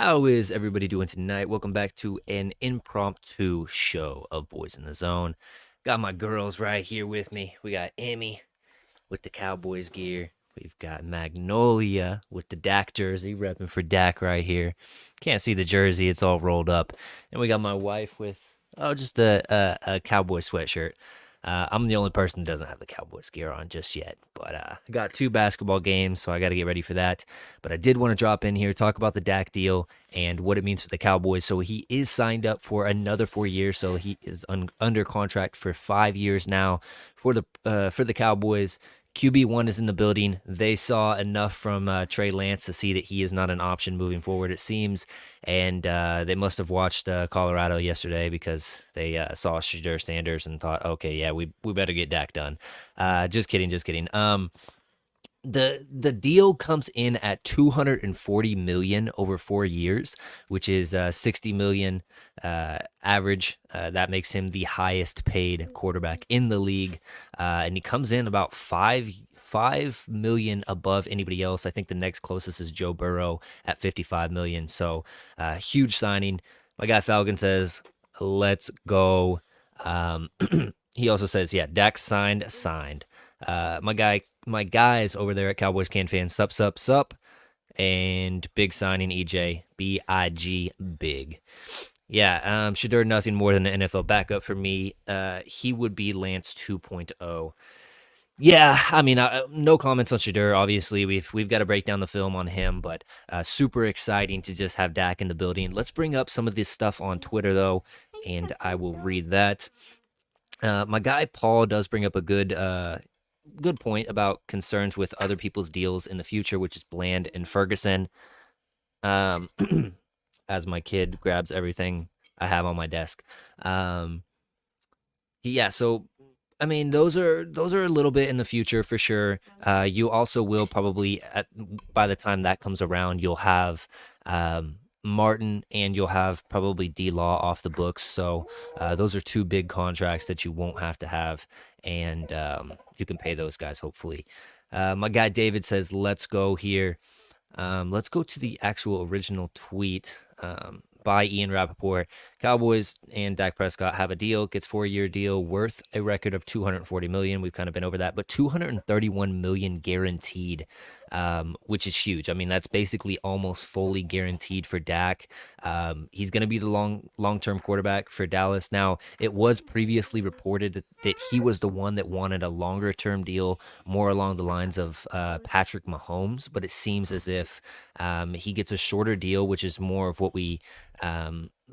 How is everybody doing tonight? Welcome back to an impromptu show of Boys in the Zone. Got my girls right here with me. We got Emmy with the Cowboys gear. We've got Magnolia with the Dak jersey, repping for Dak right here. Can't see the jersey, it's all rolled up. And we got my wife with, just a Cowboy sweatshirt. I'm the only person who doesn't have the Cowboys gear on just yet. But I got two basketball games, so I got to get ready for that. But I did want to drop in here, talk about the Dak deal and what it means for the Cowboys. So he is signed up for another 4 years. So he is under contract for 5 years now for the Cowboys. QB1 is in the building. They saw enough from Trey Lance to see that he is not an option moving forward, it seems. And they must have watched Colorado yesterday because they saw Shadur Sanders and thought, okay, yeah, we better get Dak done. Just kidding, just kidding. The deal comes in at 240 million over 4 years, which is 60 million average. That makes him the highest paid quarterback in the league, and he comes in about five million above anybody else. I think the next closest is Joe Burrow at 55 million. So huge signing. My guy Falcon says, "Let's go." He also says, "Yeah, Dak signed." My guys over there at Cowboys Can Fans, sup, and big signing EJ, BIG, big. Yeah, Shadur, nothing more than an NFL backup for me. He would be Lance 2.0. Yeah, I mean, no comments on Shadur. Obviously, we've got to break down the film on him, but super exciting to just have Dak in the building. Let's bring up some of this stuff on Twitter though, and I will read that. My guy Paul does bring up a good point about concerns with other people's deals in the future, which is Bland and Ferguson. Um, as my kid grabs everything I have on my desk. Yeah, so I mean, those are a little bit in the future for sure. You also will probably by the time that comes around, you'll have Martin and you'll have probably D Law off the books. So those are two big contracts that you won't have to have, and you can pay those guys hopefully. My guy David says, "Let's go here." Let's go to the actual original tweet by Ian Rapoport. Cowboys and Dak Prescott have a deal, gets 4 year deal worth a record of 240 million. We've kind of been over that, but 231 million guaranteed, which is huge. I mean, that's basically almost fully guaranteed for Dak. He's going to be the long-term quarterback for Dallas. Now, it was previously reported that he was the one that wanted a longer term deal, more along the lines of Patrick Mahomes, but it seems as if he gets a shorter deal, which is more of what we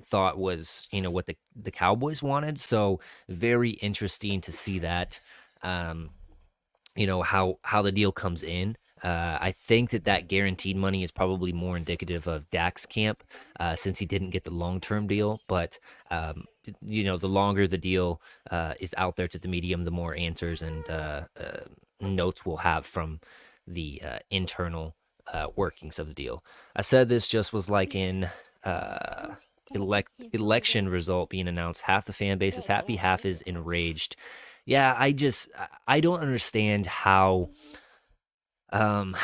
thought was, what the Cowboys wanted. So very interesting to see that, how the deal comes in. I think that guaranteed money is probably more indicative of Dak's camp, since he didn't get the long-term deal. But the longer the deal is out there to the medium, the more answers and notes we'll have from the internal workings of the deal. I said this just was like in election result being announced. Half the fan base is happy, half is enraged. Yeah, I don't understand um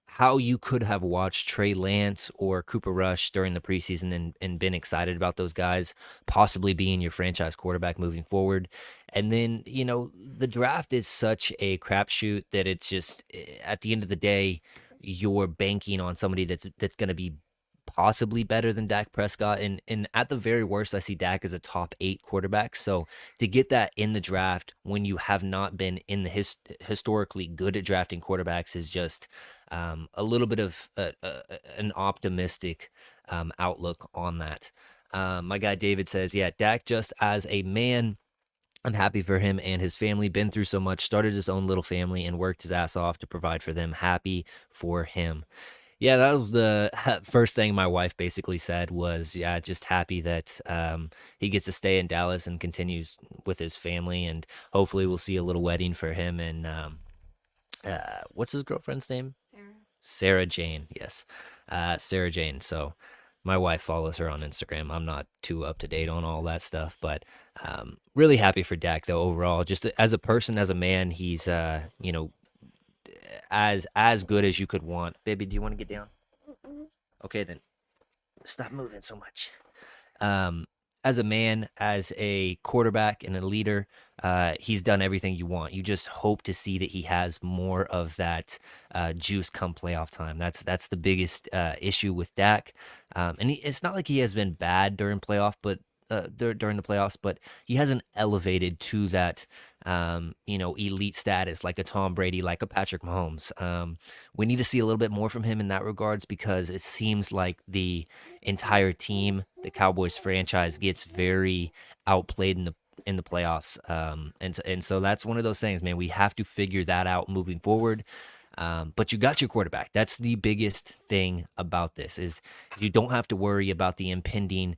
how you could have watched Trey Lance or Cooper Rush during the preseason and been excited about those guys possibly being your franchise quarterback moving forward. And then, the draft is such a crapshoot that it's just at the end of the day, you're banking on somebody that's going to be possibly better than Dak Prescott. And at the very worst, I see Dak as a top 8 quarterback. So to get that in the draft when you have not been in the historically good at drafting quarterbacks is just a little bit of an optimistic outlook on that. My guy David says, yeah, Dak just as a man, I'm happy for him and his family. Been through so much, started his own little family and worked his ass off to provide for them. Happy for him. Yeah, that was the first thing my wife basically said was, yeah, just happy that he gets to stay in Dallas and continues with his family. And hopefully we'll see a little wedding for him. And what's his girlfriend's name? Sarah Jane. Yes. Sarah Jane. So my wife follows her on Instagram. I'm not too up to date on all that stuff, but really happy for Dak though overall. Just as a person, as a man, he's as good as you could want. Baby, do you want to get down? Okay then. Stop moving so much. Um, as a man, as a quarterback and a leader, he's done everything you want. You just hope to see that he has more of that juice come playoff time. That's the biggest issue with Dak. And it's not like he has been bad during playoff, but during the playoffs, but he hasn't elevated to that elite status like a Tom Brady, like a Patrick Mahomes. We need to see a little bit more from him in that regards because it seems like the entire team, the Cowboys franchise, gets very outplayed in the playoffs. And so that's one of those things, man. We have to figure that out moving forward. But you got your quarterback. That's the biggest thing about this is you don't have to worry about the impending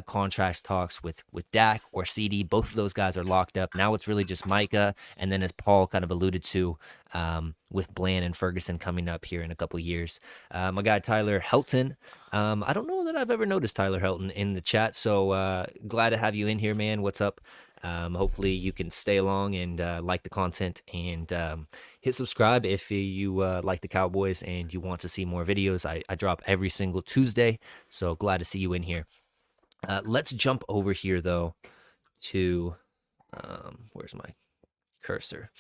contract talks with Dak or CD. Both of those guys are locked up. Now it's really just Micah, and then as Paul kind of alluded to, with Bland and Ferguson coming up here in a couple years. My guy Tyler Helton. I don't know that I've ever noticed Tyler Helton in the chat, so glad to have you in here, man. What's up? Hopefully you can stay along and like the content and hit subscribe if you like the Cowboys and you want to see more videos. I drop every single Tuesday, so glad to see you in here. Let's jump over here though to where's my cursor?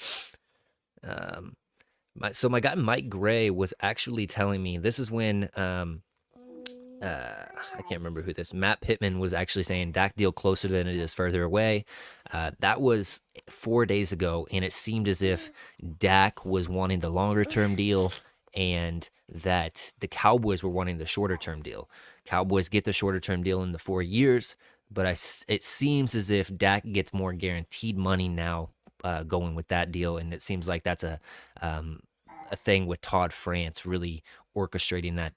My guy Mike Gray was actually telling me this is when I can't remember who this. Matt Pittman was actually saying Dak deal closer than it is further away. That was 4 days ago, and it seemed as if Dak was wanting the longer term deal, and that the Cowboys were wanting the shorter term deal. Cowboys get the shorter term deal in the 4 years, but it seems as if Dak gets more guaranteed money now, going with that deal, and it seems like that's a thing with Todd France really orchestrating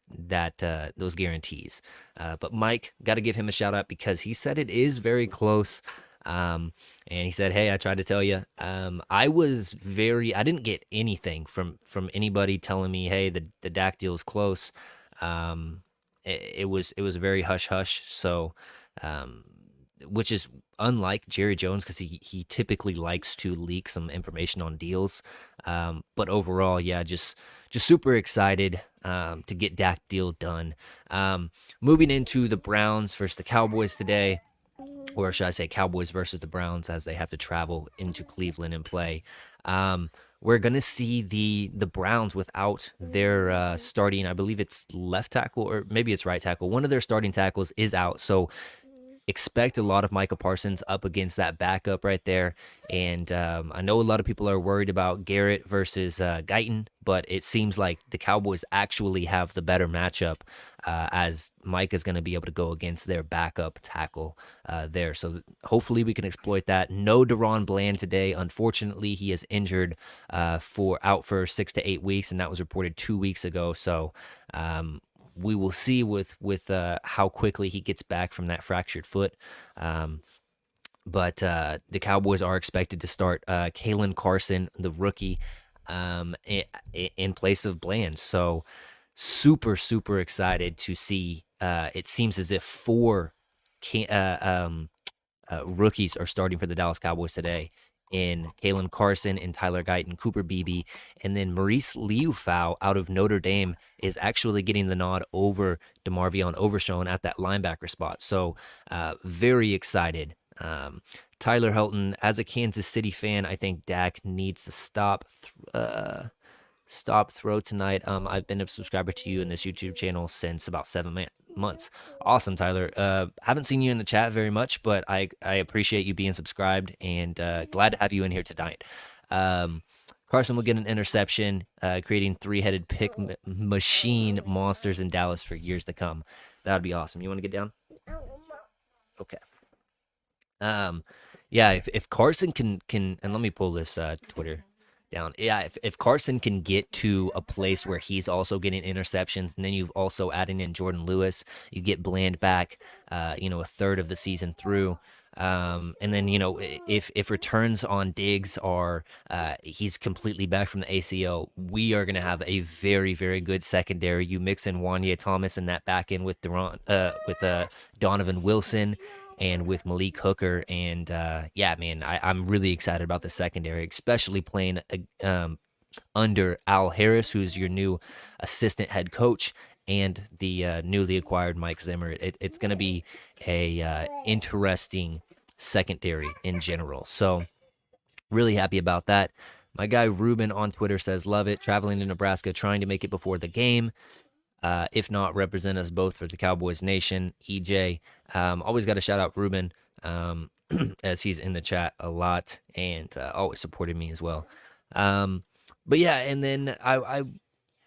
those guarantees. But Mike, got to give him a shout out because he said it is very close. And he said, "Hey, I tried to tell you." I didn't get anything from anybody telling me, "Hey, the Dak deal is close." It was very hush hush. So, which is unlike Jerry Jones because he typically likes to leak some information on deals. But overall, yeah, just super excited to get Dak deal done. Moving into the Browns versus the Cowboys today, or should I say Cowboys versus the Browns as they have to travel into Cleveland and play. We're going to see the Browns without their starting, I believe it's left tackle or maybe it's right tackle. One of their starting tackles is out. So expect a lot of Micah Parsons up against that backup right there. And I know a lot of people are worried about Garrett versus Guyton, but it seems like the Cowboys actually have the better matchup as Mike is going to be able to go against their backup tackle there. So hopefully we can exploit that. No Deron Bland today. Unfortunately, he is injured out for 6 to 8 weeks, and that was reported 2 weeks ago. So we will see with how quickly he gets back from that fractured foot. But the Cowboys are expected to start Kalen Carson, the rookie, in place of Bland. So super, super excited to see. It seems as if 4 rookies are starting for the Dallas Cowboys today in Kalen Carson and Tyler Guyton, Cooper Beebe, and then Maurice Liufau out of Notre Dame is actually getting the nod over DeMarvion Overshown at that linebacker spot. So very excited. Tyler Helton, as a Kansas City fan, I think Dak needs to stop throw tonight. I've been a subscriber to you in this YouTube channel since about 7 months. Awesome, Tyler. Haven't seen you in the chat very much, but I appreciate you being subscribed and glad to have you in here tonight. Carson will get an interception, creating 3-headed pick machine monsters in Dallas for years to come. That would be awesome. You want to get down? Okay. Yeah, if Carson can, and let me pull this Twitter down. Yeah, if Carson can get to a place where he's also getting interceptions, and then you've also adding in Jordan Lewis, you get Bland back, a third of the season through. And then, if returns on Diggs are he's completely back from the ACL, we are going to have a very, very good secondary. You mix in Wanya Thomas and that back end with Donovan Wilson and with Malik Hooker. And yeah, man, I'm really excited about the secondary, especially playing under Al Harris, who's your new assistant head coach. and the newly acquired Mike Zimmer. It's going to be a interesting secondary in general. So really happy about that. My guy Ruben on Twitter says, love it. Traveling to Nebraska, trying to make it before the game. If not, represent us both for the Cowboys Nation. EJ, always got to shout out Ruben, as he's in the chat a lot and always supported me as well. But yeah, and then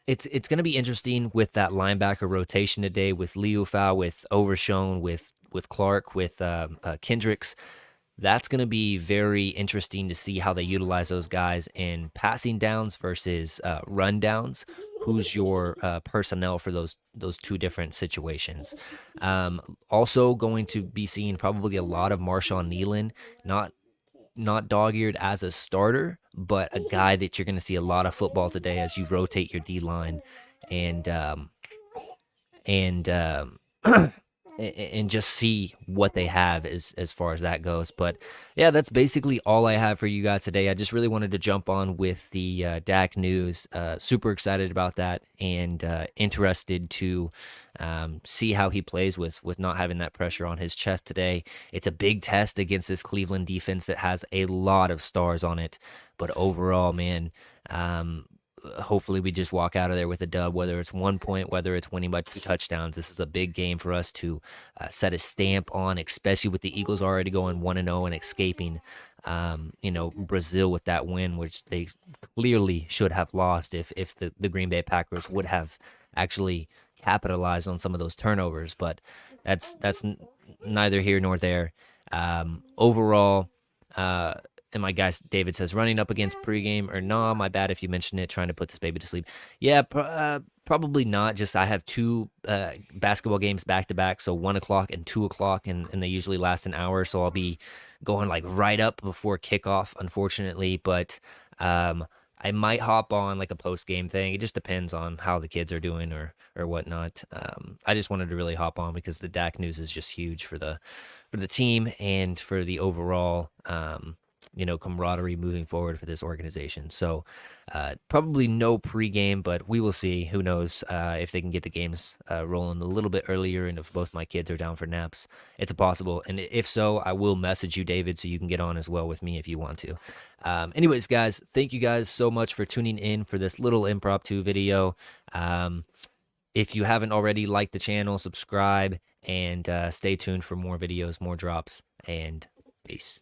it's going to be interesting with that linebacker rotation today with Leufau, with Overshown, with Clark, with Kendricks. That's going to be very interesting to see how they utilize those guys in passing downs versus run downs. Who's your personnel for those two different situations? Also going to be seeing probably a lot of Marshawn Nealon, not dog-eared as a starter, but a guy that you're going to see a lot of football today as you rotate your D line and and and just see what they have as far as that goes. But yeah, that's basically all I have for you guys today. I just really wanted to jump on with the Dak news. Super excited about that and interested to see how he plays with not having that pressure on his chest today. It's a big test against this Cleveland defense that has a lot of stars on it. But overall, man, hopefully we just walk out of there with a dub, whether it's 1 point, whether it's winning by 2 touchdowns. This is a big game for us to set a stamp on, especially with the Eagles already going 1-0 and escaping, Brazil with that win, which they clearly should have lost if the Green Bay Packers would have actually capitalized on some of those turnovers. But that's neither here nor there. Overall, and my guy David says, running up against pregame or nah, my bad if you mentioned it, trying to put this baby to sleep. Yeah, probably not. Just I have 2 basketball games back to back, so 1 o'clock and 2 o'clock, and they usually last an hour. So I'll be going like right up before kickoff, unfortunately. But I might hop on like a post game thing. It just depends on how the kids are doing or whatnot. I just wanted to really hop on because the Dak news is just huge for the team and for the overall camaraderie moving forward for this organization. So probably no pregame, but we will see. Who knows if they can get the games rolling a little bit earlier, and if both my kids are down for naps, it's possible. And if so, I will message you, David, so you can get on as well with me if you want to. Anyways, guys, thank you guys so much for tuning in for this little impromptu video. If you haven't already, like the channel, subscribe, and stay tuned for more videos, more drops, and peace.